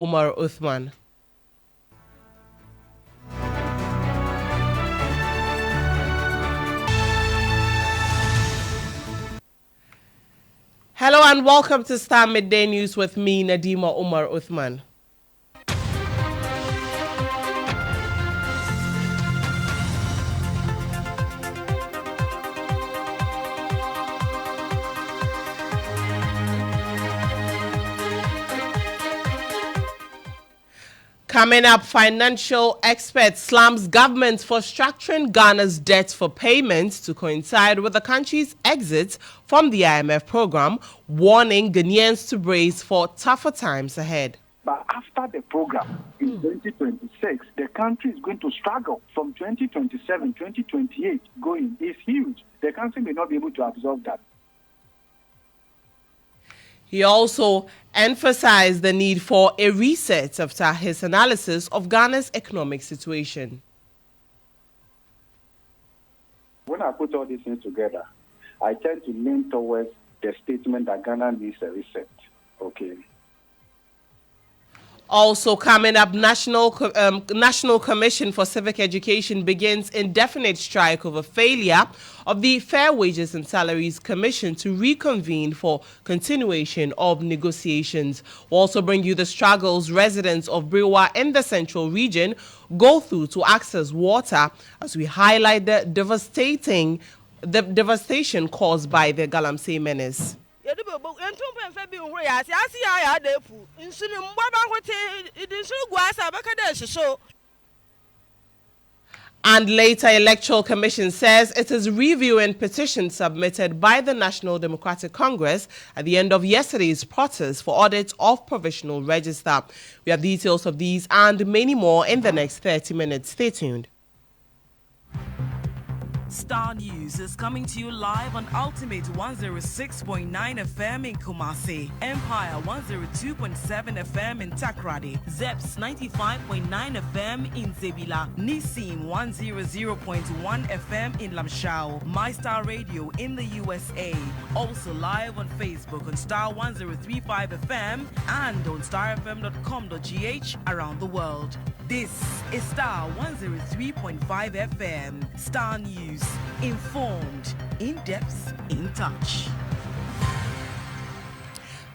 Umar Uthman. Hello and welcome to Starr Midday News with me, Nadima Umar Uthman. Coming up, financial expert slams government for structuring Ghana's debt for payments to coincide with the country's exit from the IMF program, warning Ghanaians to brace for tougher times ahead. But after the program in 2026, the country is going to struggle from 2027, 2028 going. It's huge. The country may not be able to absorb that. He also emphasized the need for a reset after his analysis of Ghana's economic situation. When I put all these things together, I tend to lean towards the statement that Ghana needs a reset. Okay. Also coming up, National Commission for Civic Education begins indefinite strike over failure of the Fair Wages and Salaries Commission to reconvene for continuation of negotiations. We'll also bring you the struggles residents of Brewa in the central region go through to access water as we highlight the devastation caused by the Galamsey menace. And later, Electoral Commission says it is reviewing petitions submitted by the National Democratic Congress at the end of yesterday's protest for audit of provisional register. We have details of these and many more in the next 30 minutes. Stay tuned. Starr News is coming to you live on Ultimate 106.9 FM in Kumasi, Empire 102.7 FM in Takrady, Zeps 95.9 FM in Zebila, Nissim 100.1 FM in Lamshao, My Star Radio in the USA, also live on Facebook on Starr 103.5 FM and on starfm.com.gh around the world. This is Starr 103.5 FM. Starr News. Informed, in-depth, in touch.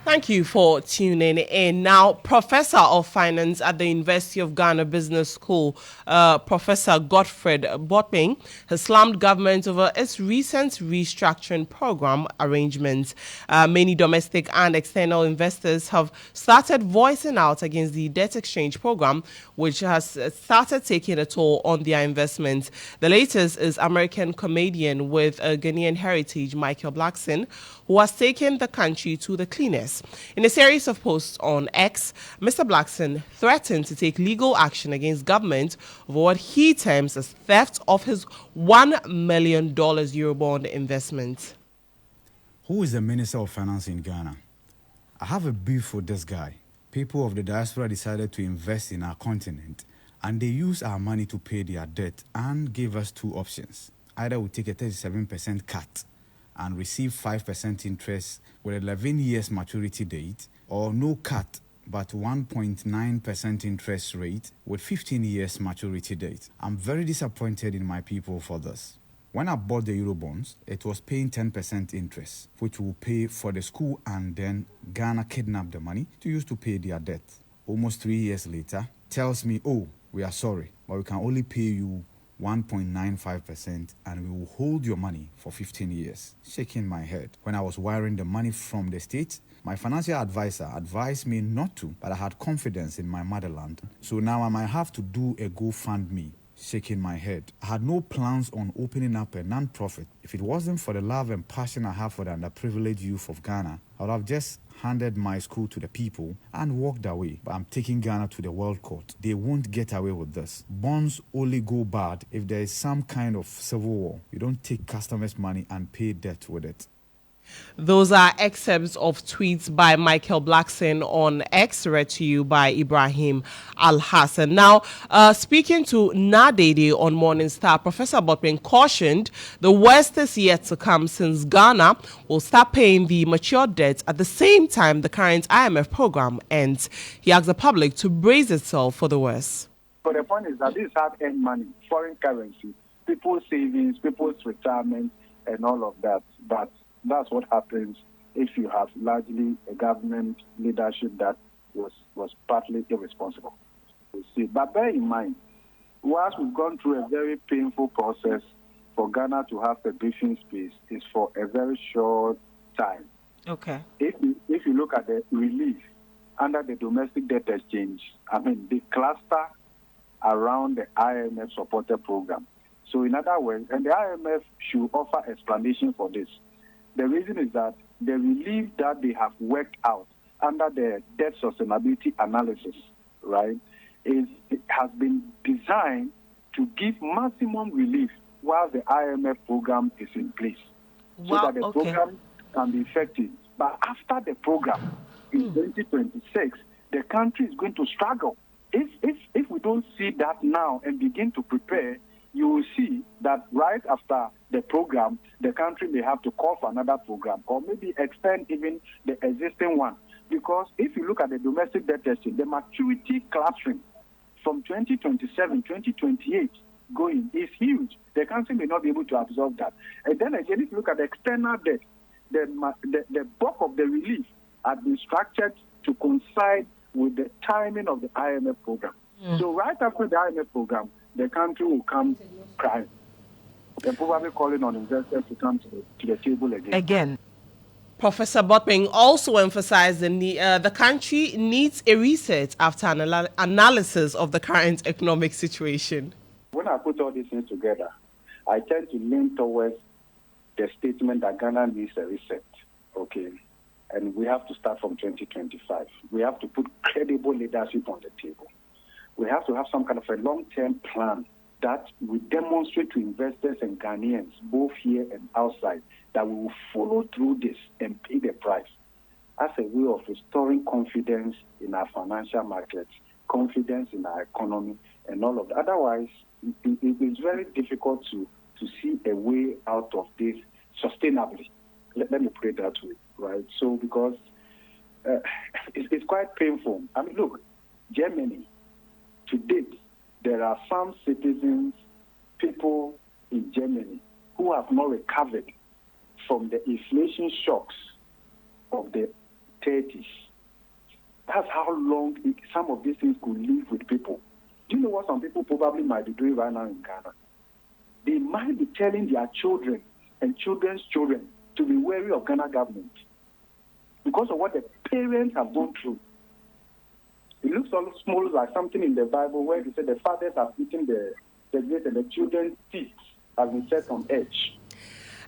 Thank you for tuning in. Now, Professor of Finance at the University of Ghana Business School, Professor Godfred Botming, has slammed government over its recent restructuring program arrangements. Many domestic and external investors have started voicing out against the debt exchange program, which has started taking a toll on their investments. The latest is American comedian with Ghanaian heritage, Michael Blackson, who has taken the country to the cleanest. In a series of posts on X, Mr. Blackson threatened to take legal action against government over what he terms as theft of his $1 million Eurobond investment. Who is the Minister of Finance in Ghana? I have a beef with this guy. People of the diaspora decided to invest in our continent, and they use our money to pay their debt and gave us two options. Either we take a 37% cut and receive 5% interest with 11 years maturity date, or no cut but 1.9% interest rate with 15 years maturity date. I'm very disappointed in my people for this. When I bought the Eurobonds, it was paying 10% interest, which will pay for the school, and then Ghana kidnapped the money to use to pay their debt. Almost 3 years later, tells me, oh, we are sorry, but we can only pay you 1.95% and we will hold your money for 15 years. Shaking my head. When I was wiring the money from the States, my financial advisor advised me not to, but I had confidence in my motherland. So now I might have to do a GoFundMe. Shaking my head. I had no plans on opening up a non-profit. If it wasn't for the love and passion I have for the underprivileged youth of Ghana, I would have just handed my school to the people and walked away. But I'm taking Ghana to the World Court. They won't get away with this. Bonds only go bad if there is some kind of civil war. You don't take customers' money and pay debt with it. Those are excerpts of tweets by Michael Blackson on X, read to you by Ibrahim Al-Hassan. Now, speaking to Nadima on Morning Star, Professor Botman cautioned the worst is yet to come, since Ghana will start paying the matured debt at the same time the current IMF program ends. He asked the public to brace itself for the worst. But the point is that this hard-earned money, foreign currency, people's savings, people's retirement, and all of that. But that's what happens if you have largely a government leadership that was partly irresponsible. You see, but bear in mind, whilst we've gone through a very painful process, for Ghana to have a breathing space is for a very short time. Okay. If you look at the relief under the domestic debt exchange, I mean, the cluster around the IMF supported program. So in other words, and the IMF should offer explanation for this. The reason is that the relief that they have worked out under the debt sustainability analysis, right, it has been designed to give maximum relief while the IMF program is in place, so that the program can be effective. But after the program, in 2026, the country is going to struggle. If we don't see that now and begin to prepare, you will see that right after the program, the country may have to call for another program or maybe extend even the existing one. Because if you look at the domestic debt exchange, the maturity clustering from 2027, 2028 going is huge. The country may not be able to absorb that. And then again, if you look at the external debt, the bulk of the relief has been structured to coincide with the timing of the IMF program. So right after the IMF program, the country will come crying. They're probably calling on investors to come to the table again. Professor Botman also emphasized the country needs a reset after analysis of the current economic situation. When I put all these things together, I tend to lean towards the statement that Ghana needs a reset, okay? And we have to start from 2025. We have to put credible leadership on the table. We have to have some kind of a long-term plan that we demonstrate to investors and Ghanaians, both here and outside, that we will follow through this and pay the price as a way of restoring confidence in our financial markets, confidence in our economy, and all of that. Otherwise, it is very difficult to see a way out of this sustainably. Let me put it that way, right? So, because it's quite painful. I mean, look, Germany, to date, there are some citizens, people in Germany, who have not recovered from the inflation shocks of the 30s. That's how long some of these things could live with people. Do you know what some people probably might be doing right now in Ghana? They might be telling their children and children's children to be wary of Ghana government because of what the parents have gone through. It looks almost like something in the Bible where it said the fathers have eaten the grapes and the children's teeth have been set on edge.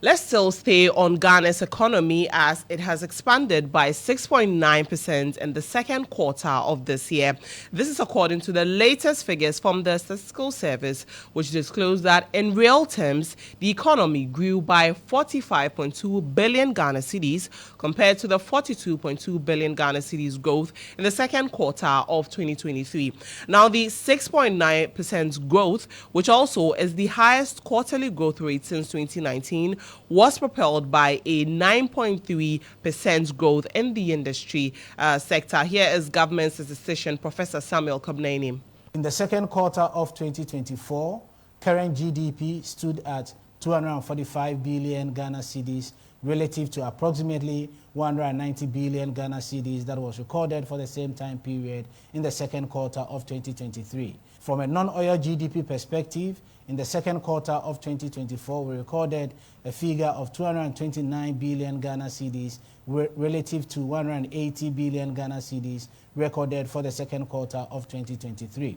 Let's still stay on Ghana's economy, as it has expanded by 6.9% in the second quarter of this year. This is according to the latest figures from the Statistical Service, which disclosed that in real terms, the economy grew by 45.2 billion Ghana cedis compared to the 42.2 billion Ghana cedis growth in the second quarter of 2023. Now, the 6.9% growth, which also is the highest quarterly growth rate since 2019, was propelled by a 9.3% growth in the industry sector. Here is government statistician Professor Samuel Kobnani. In the second quarter of 2024, current GDP stood at 245 billion Ghana cedis relative to approximately 190 billion Ghana cedis that was recorded for the same time period in the second quarter of 2023. From a non-oil GDP perspective, in the second quarter of 2024, we recorded a figure of 229 billion Ghana cedis relative to 180 billion Ghana cedis recorded for the second quarter of 2023.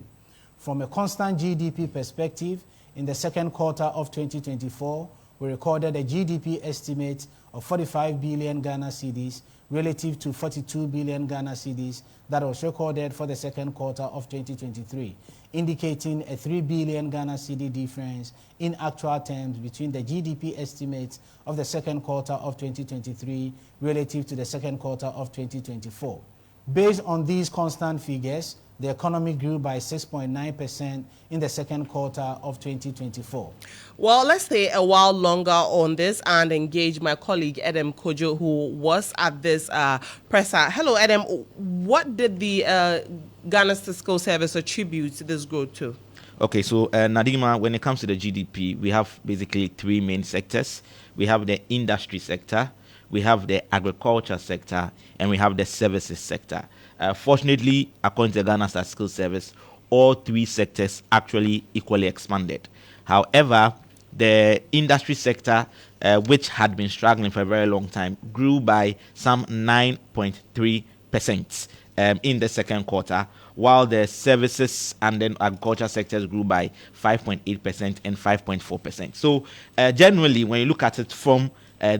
From a constant GDP perspective, in the second quarter of 2024, we recorded a GDP estimate of 45 billion Ghana cedis relative to 42 billion Ghana cedis that was recorded for the second quarter of 2023, indicating a 3 billion Ghana cedi difference in actual terms between the GDP estimates of the second quarter of 2023 relative to the second quarter of 2024. Based on these constant figures, the economy grew by 6.9% in the second quarter of 2024. Well, let's stay a while longer on this and engage my colleague Adam Kojo, who was at this presser. Hello, Adam. What did the Ghana Statistical Service attribute this growth to? Okay, so Nadima, when it comes to the GDP, we have basically three main sectors. We have the industry sector, we have the agriculture sector, and we have the services sector. Fortunately, according to the Ghana Statistical Service, all three sectors actually equally expanded. However, the industry sector, which had been struggling for a very long time, grew by some 9.3% in the second quarter, while the services and then agriculture sectors grew by 5.8% and 5.4%. So generally, when you look at it from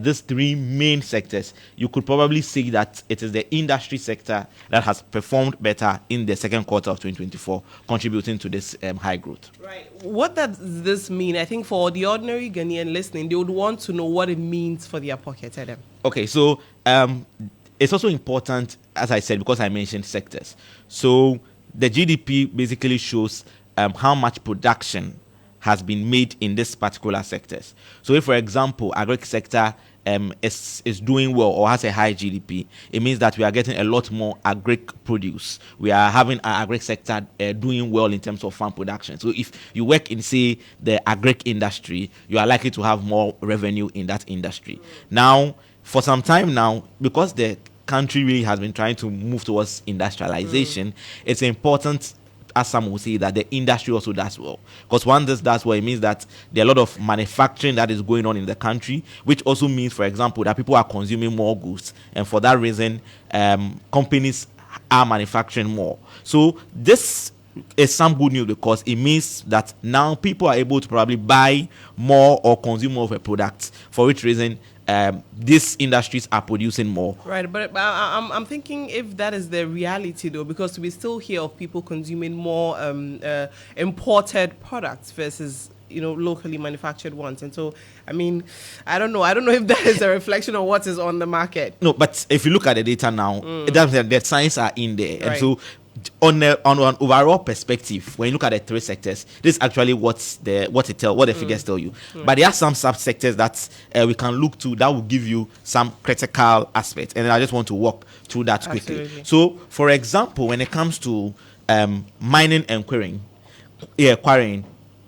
these three main sectors, you could probably see that it is the industry sector that has performed better in the second quarter of 2024, contributing to this high growth. Right. What does this mean? I think for the ordinary Ghanaian listening, they would want to know what it means for their pocket, Adam. Okay, so it's also important, as I said, because I mentioned sectors. So the GDP basically shows how much production has been made in this particular sectors. So if, for example, agric sector is doing well or has a high GDP, it means that we are getting a lot more agric produce. We are having our agric sector doing well in terms of farm production. So if you work in, say, the agric industry, you are likely to have more revenue in that industry. Now, for some time now, because the country really has been trying to move towards industrialization, it's important, as some will say, that the industry also does well. Because once this does well, it means that there are a lot of manufacturing that is going on in the country, which also means, for example, that people are consuming more goods. And for that reason, companies are manufacturing more. So this is some good news, because it means that now people are able to probably buy more or consume more of a product, for which reason these industries are producing more. Right, but I'm thinking if that is the reality, though, because we still hear of people consuming more imported products versus locally manufactured ones. And so, I mean, I don't know if that is a reflection of what is on the market. No, but if you look at the data now, it does, the signs are in there. Right. And so on an overall perspective, when you look at the three sectors, this is actually what the figures tell you. But there are some subsectors that we can look to that will give you some critical aspects, and I just want to walk through that quickly. Absolutely. So, for example, when it comes to mining and quarrying,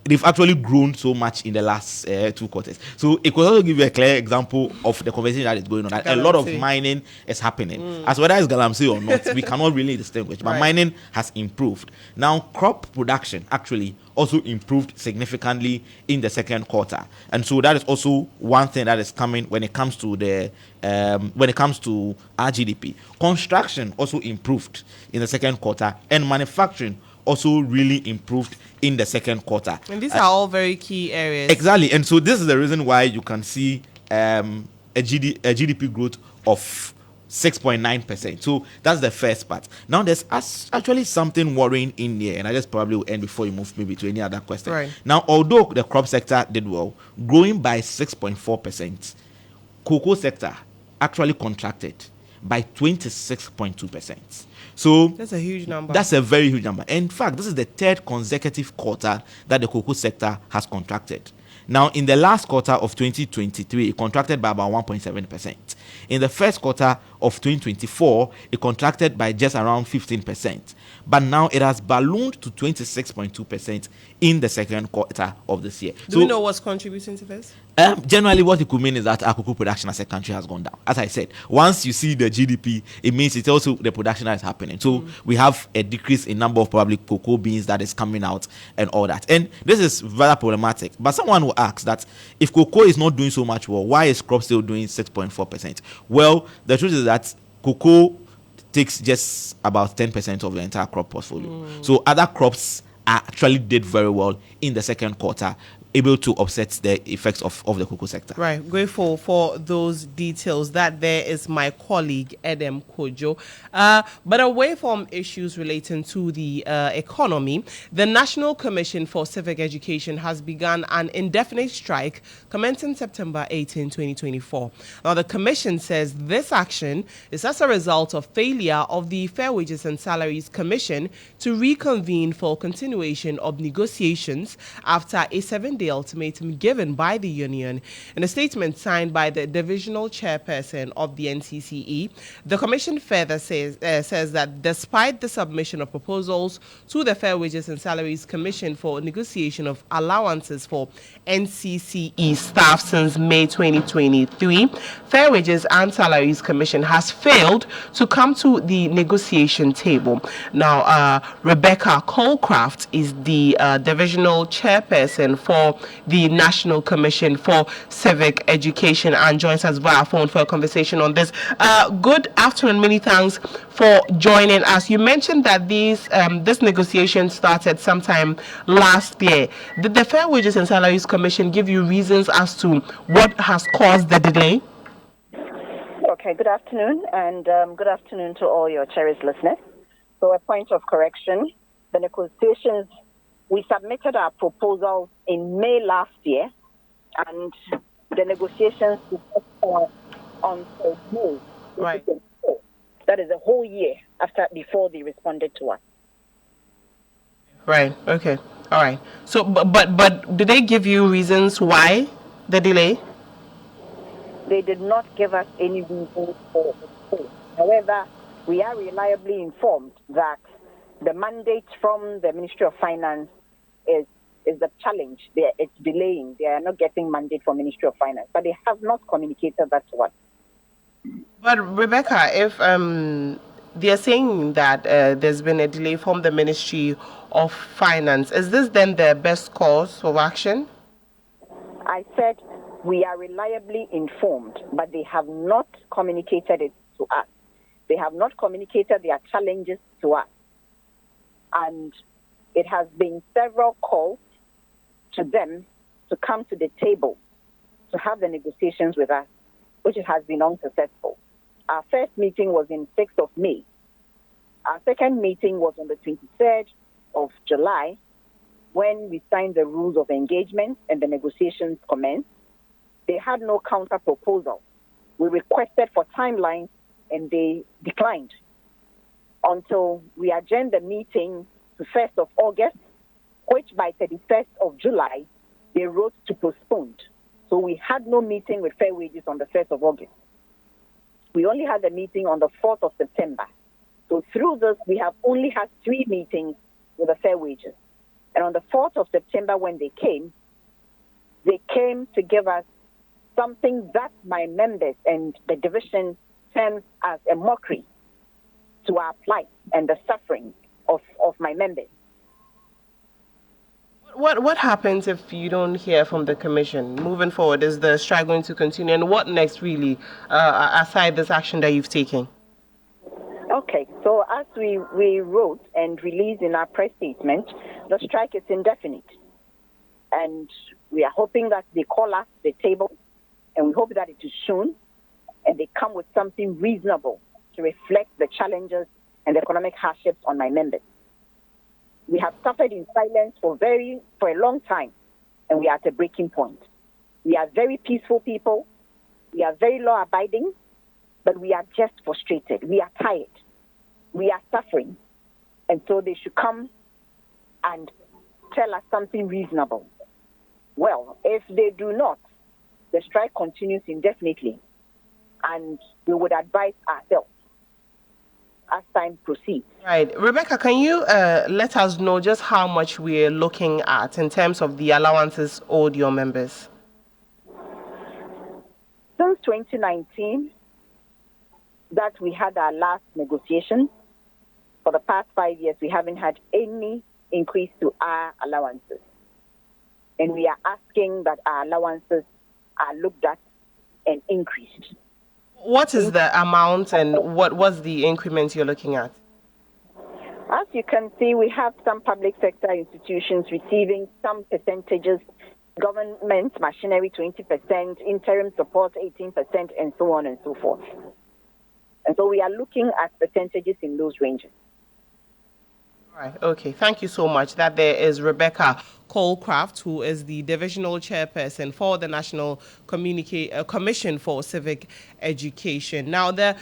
they've actually grown so much in the last 2 quarters. So it could also give you a clear example of the conversation that is going on. That a lot of mining is happening. As whether it's galamsey or not, we cannot really distinguish. But mining has improved. Now, crop production actually also improved significantly in the second quarter. And so that is also one thing that is coming when it comes to our GDP. Construction also improved in the second quarter, and manufacturing also really improved in the second quarter. And these are all very key areas. Exactly. And so this is the reason why you can see a GDP growth of 6.9%. So that's the first part. Now there's actually something worrying in here, and I just probably will end before you move maybe to any other question. Right. Now, although the crop sector did well, growing by 6.4%, cocoa sector actually contracted by 26.2%. So that's a huge number. That's a very huge number. In fact, this is the third consecutive quarter that the cocoa sector has contracted. Now, in the last quarter of 2023, it contracted by about 1.7%. In the first quarter of 2024, it contracted by just around 15%. But now it has ballooned to 26.2% in the second quarter of this year. Do we know what's contributing to this? Generally, what it could mean is that our cocoa production as a country has gone down. As I said, once you see the GDP, it means it's also the production that is happening. So we have a decrease in number of probably cocoa beans that is coming out and all that. And this is very problematic. But someone will ask that if cocoa is not doing so much well, why is crop still doing 6.4%? Well, the truth is that cocoa takes just about 10% of the entire crop portfolio. So other crops actually did very well in the second quarter, able to offset the effects of the cocoa sector. Right, grateful for those details. That there is my colleague Edem Kojo. But away from issues relating to the economy, the National Commission for Civic Education has begun an indefinite strike commencing September 18, 2024. Now, the Commission says this action is as a result of failure of the Fair Wages and Salaries Commission to reconvene for continuation of negotiations after a 7-day ultimatum given by the union. In a statement signed by the divisional chairperson of the NCCE, the Commission further says that despite the submission of proposals to the Fair Wages and Salaries Commission for negotiation of allowances for NCCE staff since May 2023, Fair Wages and Salaries Commission has failed to come to the negotiation table. Now, Rebecca Colcraft is the divisional chairperson for the National Commission for Civic Education and joins us via phone for a conversation on this. Good afternoon. Many thanks for joining us. You mentioned that this negotiation started sometime last year. Did the Fair Wages and Salaries Commission give you reasons as to what has caused the delay? Okay, good afternoon, and good afternoon to all your cherished listeners. So a point of correction, the negotiations, we submitted our proposals in May last year, and the negotiations were until May. Right. That is a whole year before they responded to us. Right, okay, all right. So, but did they give you reasons why the delay? They did not give us any reason for it. However, we are reliably informed that the mandate from the Ministry of Finance is the challenge. It's delaying. They are not getting mandate from Ministry of Finance, but they have not communicated that to us. But Rebecca, if they are saying that there's been a delay from the Ministry of Finance, is this then their best course of action? I said we are reliably informed, but they have not communicated it to us. They have not communicated their challenges to us. And it has been several calls to them to come to the table to have the negotiations with us, which has been unsuccessful. Our first meeting was in 6th of May. Our second meeting was on the 23rd of July, when we signed the rules of engagement and the negotiations commenced. They had no counter proposal. We requested for timelines and they declined until we adjourned the meeting to 1st of August, which by 31st of July, they wrote to postpone. So we had no meeting with Fair Wages on the 1st of August. We only had a meeting on the 4th of September. So through this, we have only had 3 meetings with the Fair Wages. And on the 4th of September, when they came to give us something that my members and the division terms as a mockery to our plight and the suffering of my members. What happens if you don't hear from the commission? Moving forward, is the strike going to continue? And what next, really, aside this action that you've taken? Okay, so as we wrote and released in our press statement, the strike is indefinite. And we are hoping that they call us to the table, and we hope that it is soon, and they come with something reasonable to reflect the challenges and the economic hardships on my members. We have suffered in silence for a long time, and we are at a breaking point. We are very peaceful people. We are very law-abiding, but we are just frustrated. We are tired. We are suffering. And so they should come and tell us something reasonable. Well, if they do not, the strike continues indefinitely, and we would advise ourselves as time proceeds. Right. Rebecca, can you let us know just how much we're looking at in terms of the allowances owed your members? Since 2019, that we had our last negotiation, for the past 5 years, we haven't had any increase to our allowances. And we are asking that our allowances are looked at and increased. What is the amount and what was the increment you're looking at? As you can see, we have some public sector institutions receiving some percentages government machinery 20%, interim support 18%, and so on and so forth. And so we are looking at percentages in those ranges. All right. Okay. Thank you so much. That there is Rebecca Colcraft, who is the divisional chairperson for the National Commission for Civic Education. Now, the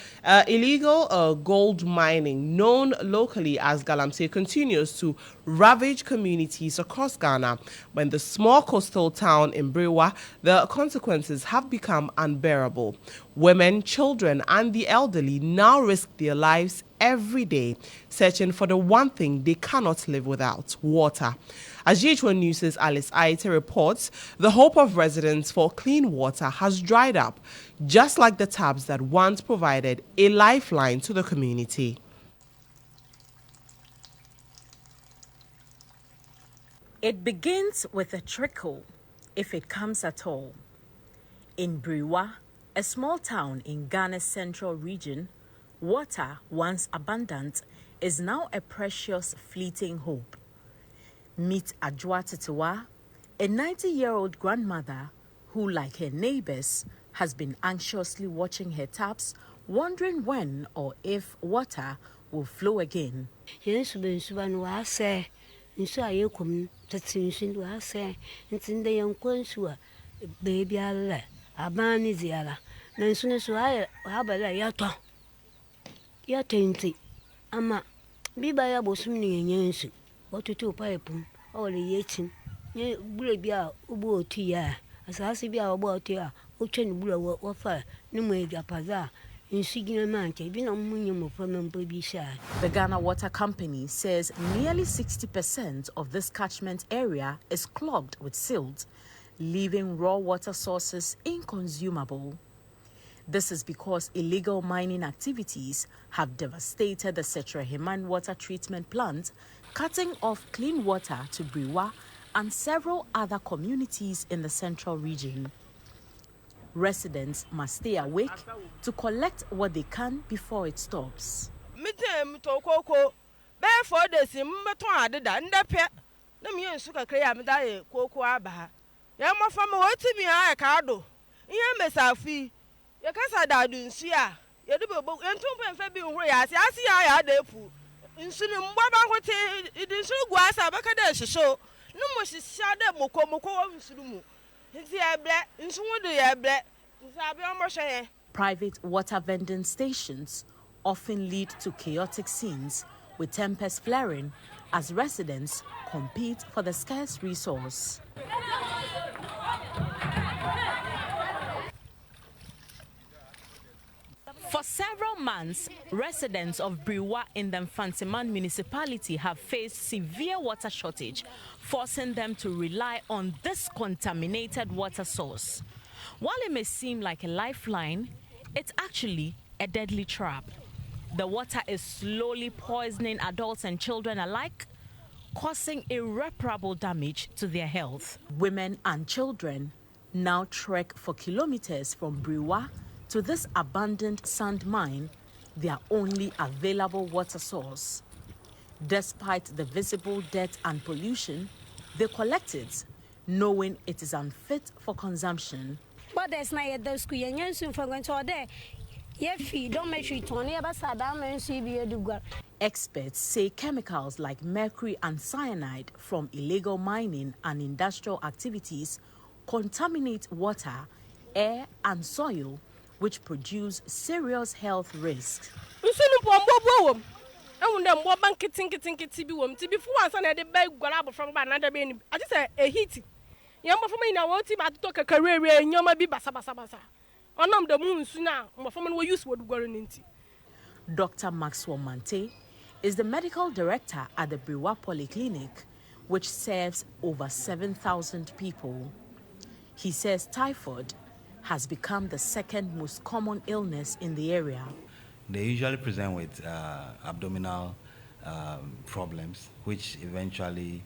illegal gold mining, known locally as Galamsey, continues to ravage communities across Ghana. But in the small coastal town in Brewa, the consequences have become unbearable. Women, children, and the elderly now risk their lives every day, searching for the one thing they cannot live without: water. As GH1 News' Alice Aite reports, the hope of residents for clean water has dried up, just like the taps that once provided a lifeline to the community. It begins with a trickle, if it comes at all. In Brewa, a small town in Ghana's central region, water, once abundant, is now a precious, fleeting hope. Meet Adjoa Tetewa, a 90-year-old grandmother who, like her neighbors, has been anxiously watching her taps, wondering when or if water will flow again. Ama biba ya bosum ni nyensu otutu pipe o le yetim nye bure bia ubu otia asase bia obo otia otwe ni bure wo fa ni mo ejapaza insigina manche bi na munye mo fama mpo bi sha. The Ghana Water Company says nearly 60% of this catchment area is clogged with silt, leaving raw water sources inconsumable. This is because illegal mining activities have devastated the Setreheman water treatment plant, cutting off clean water to Brewa and several other communities in the central region. Residents must stay awake to collect what they can before it stops. Yakasa dadunsia yedubo entumpe mfa bi nhuro ya asi ya defu nsunu mbaba nkote idinsu guasa baka de hyeso no mo hyesia de moko wo nsunu mu nti eble nsunwo de eble nsabe o mo hye. Private water vending stations often lead to chaotic scenes, with tempers flaring as residents compete for the scarce resource. For several months, residents of Brewa in the Mfantsiman municipality have faced severe water shortage, forcing them to rely on this contaminated water source. While it may seem like a lifeline, it's actually a deadly trap. The water is slowly poisoning adults and children alike, causing irreparable damage to their health. Women and children now trek for kilometers from Brewa to this abandoned sand mine, their only available water source. Despite the visible dirt and pollution, they collect it, knowing it is unfit for consumption. But there's not yet those Kuyanyan for going to there. Don't make sure it's only about Saddam and CBA. Experts say chemicals like mercury and cyanide from illegal mining and industrial activities contaminate water, air, and soil, which produce serious health risks. Dr. Maxwell Mante is the medical director at the Brewa Polyclinic, which serves over 7,000 people. He says typhoid has become the second most common illness in the area. They usually present with abdominal problems, which eventually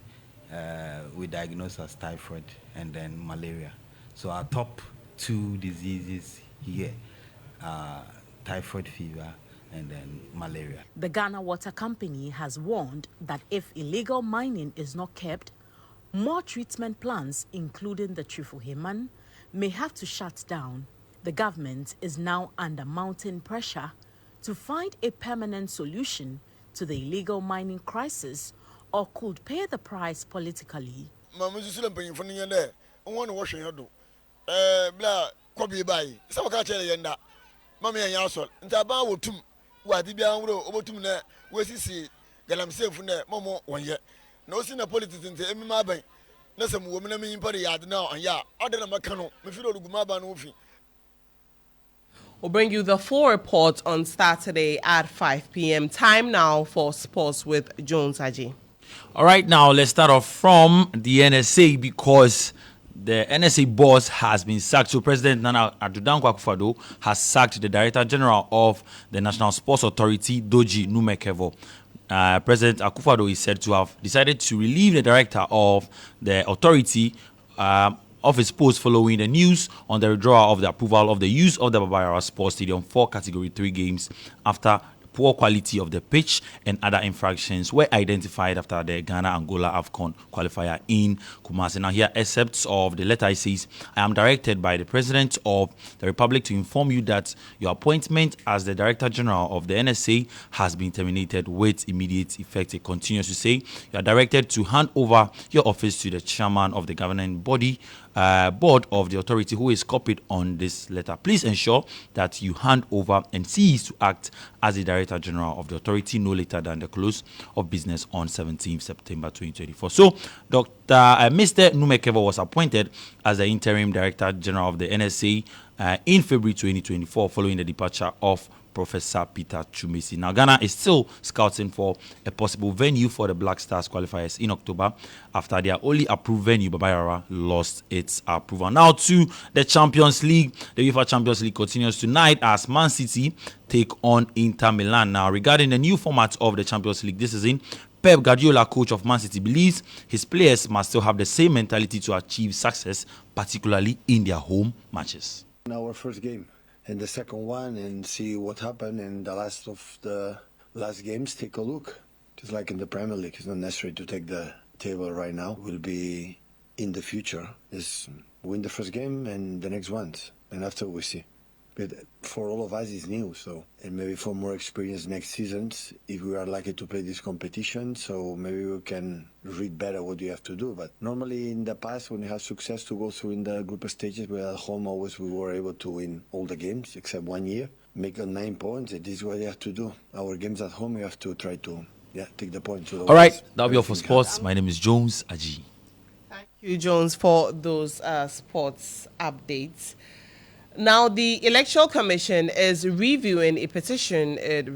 we diagnose as typhoid and then malaria. So our top two diseases here are typhoid fever and then malaria. The Ghana Water Company has warned that if illegal mining is not kept, more treatment plants, including the Trifuhiman, may have to shut down. The government is now under mounting pressure to find a permanent solution to the illegal mining crisis, or could pay the price politically. We'll bring you the full report on Saturday at 5 p.m. Time now for sports with Jones Aji. All right, now let's start off from the NSA because the NSA boss has been sacked. So President Nana Addo-Dankwa-Akufo-Addo has sacked the Director General of the National Sports Authority, Doji Numekevo. President Akufo-Addo is said to have decided to relieve the director of the authority of his post following the news on the withdrawal of the approval of the use of the Baba Sports Stadium for Category 3 games after poor quality of the pitch and other infractions were identified after the Ghana-Angola AFCON qualifier in Kumasi. Now here, excerpts of the letter, it says, I am directed by the President of the Republic to inform you that your appointment as the Director General of the NSA has been terminated with immediate effect. It continues to say, you are directed to hand over your office to the Chairman of the governing body board of the authority who is copied on this letter. Please ensure that you hand over and cease to act as the Director General of the authority no later than the close of business on 17th September 2024. So, Mr. Numekevo was appointed as the interim Director General of the NSA in February 2024 following the departure of Professor Peter Chumesi. Now, Ghana is still scouting for a possible venue for the Black Stars qualifiers in October after their only approved venue, Babayara, lost its approval. Now to the Champions League. The UEFA Champions League continues tonight as Man City take on Inter Milan. Now, regarding the new format of the Champions League this season, Pep Guardiola, coach of Man City, believes his players must still have the same mentality to achieve success, particularly in their home matches. Our first game. And the second one, and see what happened in the last of the last games. Take a look. Just like in the Premier League, it's not necessary to take the table right now. Will be in the future. Just win the first game and the next ones, and after we see. But for all of us, it's new. So, and maybe for more experience next seasons, if we are lucky to play this competition, so maybe we can read better what you have to do. But normally in the past, when you have success to go through in the group stages, we at home always we were able to win all the games except 1 year, make 9 points. And this is what you have to do. Our games at home, you have to try to take the points. All right, that'll be all for sports. My name is Jones Aji. Thank you, Jones, for those sports updates. Now, the Electoral Commission is reviewing a petition it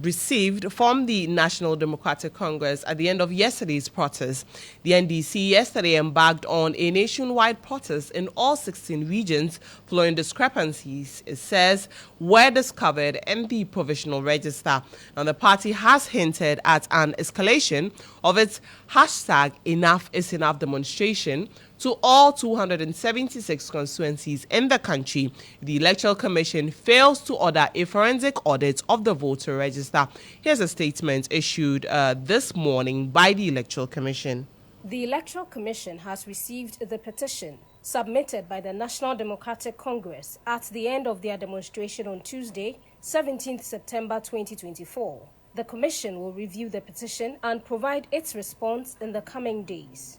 received from the National Democratic Congress at the end of yesterday's protest. The NDC yesterday embarked on a nationwide protest in all 16 regions following discrepancies, it says, were discovered in the provisional register. Now, the party has hinted at an escalation of its hashtag Enough is Enough demonstration to all 276 constituencies in the country. The Electoral Commission fails to order a forensic audit of the voter register. Here's a statement issued this morning by the Electoral Commission. The Electoral Commission has received the petition submitted by the National Democratic Congress at the end of their demonstration on Tuesday, 17th September 2024. The Commission will review the petition and provide its response in the coming days.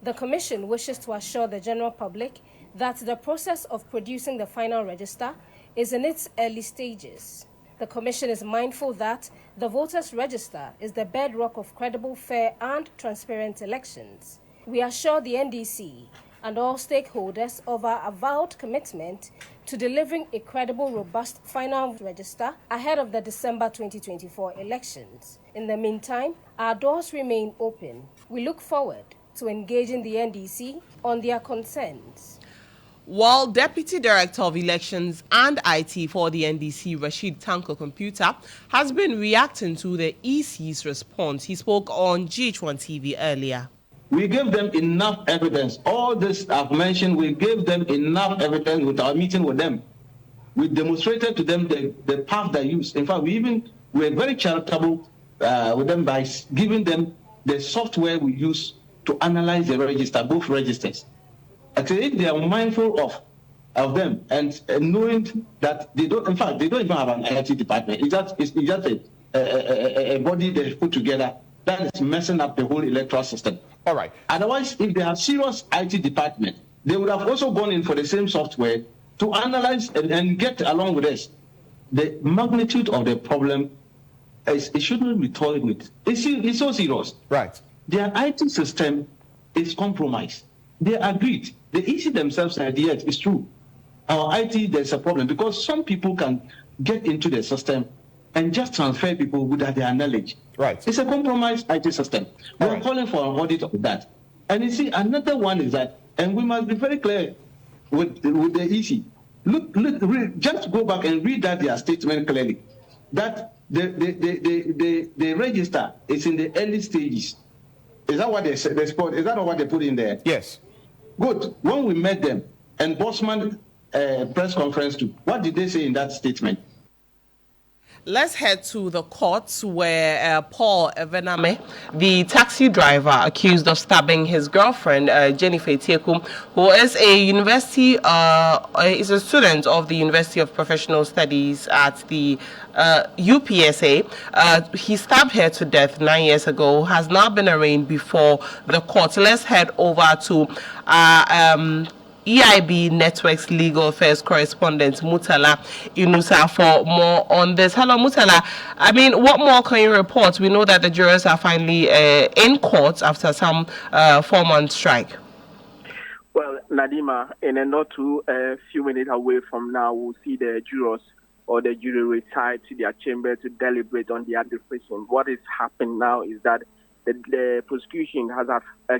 The Commission wishes to assure the general public that the process of producing the final register is in its early stages. The Commission is mindful that the voters' register is the bedrock of credible, fair, and transparent elections. We assure the NDC and all stakeholders of our avowed commitment to delivering a credible, robust final register ahead of the December 2024 elections. In the meantime, our doors remain open. We look forward to engaging the NDC on their concerns. While Deputy Director of Elections and IT for the NDC, Rashid Tanko Computer, has been reacting to the EC's response. He spoke on GH1 TV earlier. We gave them enough evidence. All this I've mentioned, we gave them enough evidence with our meeting with them. We demonstrated to them the path they used. In fact, we were very charitable with them by giving them the software we use to analyze the register, both registers. Actually, if they are mindful of them and knowing that they don't, in fact, they don't even have an IT department. It's just a body they put together that is messing up the whole electoral system. All right. Otherwise, if they have serious IT department, they would have also gone in for the same software to analyze and get along with us. The magnitude of the problem it shouldn't be toyed with. It's so serious. Right. Their IT system is compromised. They agreed. The EC themselves said, yes, it's true. Our IT, there's a problem because some people can get into the system and just transfer people without their knowledge. Right. It's a compromised IT system. We're calling for an audit of that. And you see, another one is that, and we must be very clear with the EC. Look, just go back and read that their statement clearly. That the register is in the early stages. Is that what they said? Is that what they put in there? Yes. Good. When we met them and Bosman press conference too, what did they say in that statement? Let's head to the courts where Paul Evename, the taxi driver accused of stabbing his girlfriend, Jennifer Tiekum, who is is a student of the University of Professional Studies at the UPSA. He stabbed her to death 9 years ago, has now been arraigned before the court. Let's head over to EIB Network's legal affairs correspondent Mutala Inusa for more on this. Hello, Mutala. I mean, what more can you report? We know that the jurors are finally in court after some 4-month strike. Well, Nadima, in a not too few minutes away from now, we'll see the jurors or the jury retire to their chamber to deliberate on their decision. What is happening now is that the prosecution has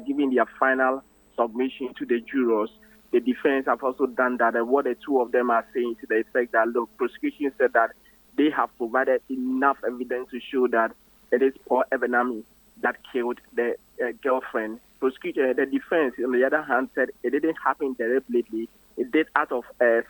given their final submission to the jurors. The defense have also done that, and what the two of them are saying to the effect that, look, prosecution said that they have provided enough evidence to show that it is Paul Evename that killed the girlfriend. The defense, on the other hand, said it didn't happen deliberately. It did out of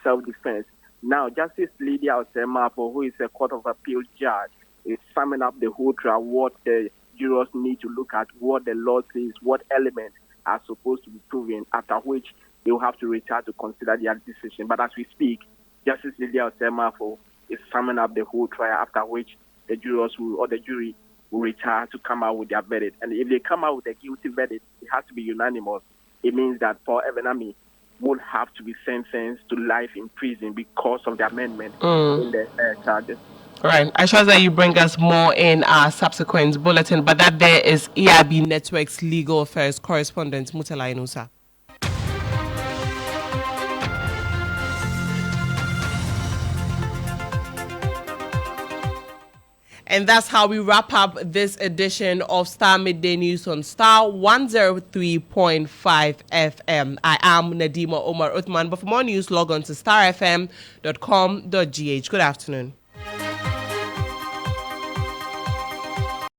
self-defense. Now, Justice Lydia Osemapo, who is a Court of Appeal judge, is summing up the whole trial, what the jurors need to look at, what the law says, what elements are supposed to be proven, after which they will have to retire to consider their decision. But as we speak, Justice Lydia Osemapo is summing up the whole trial, after which the jurors or the jury will retire to come out with their verdict. And if they come out with a guilty verdict, it has to be unanimous. It means that Paul Evename would have to be sentenced to life in prison because of the amendment in the charges. Right. I sure that you bring us more in our subsequent bulletin, but that there is EIB Network's legal affairs correspondent Mutala Inusa. And that's how we wrap up this edition of Star Midday News on Star 103.5 FM. I am Nadima Umar Uthman, but for more news, log on to starfm.com.gh. Good afternoon.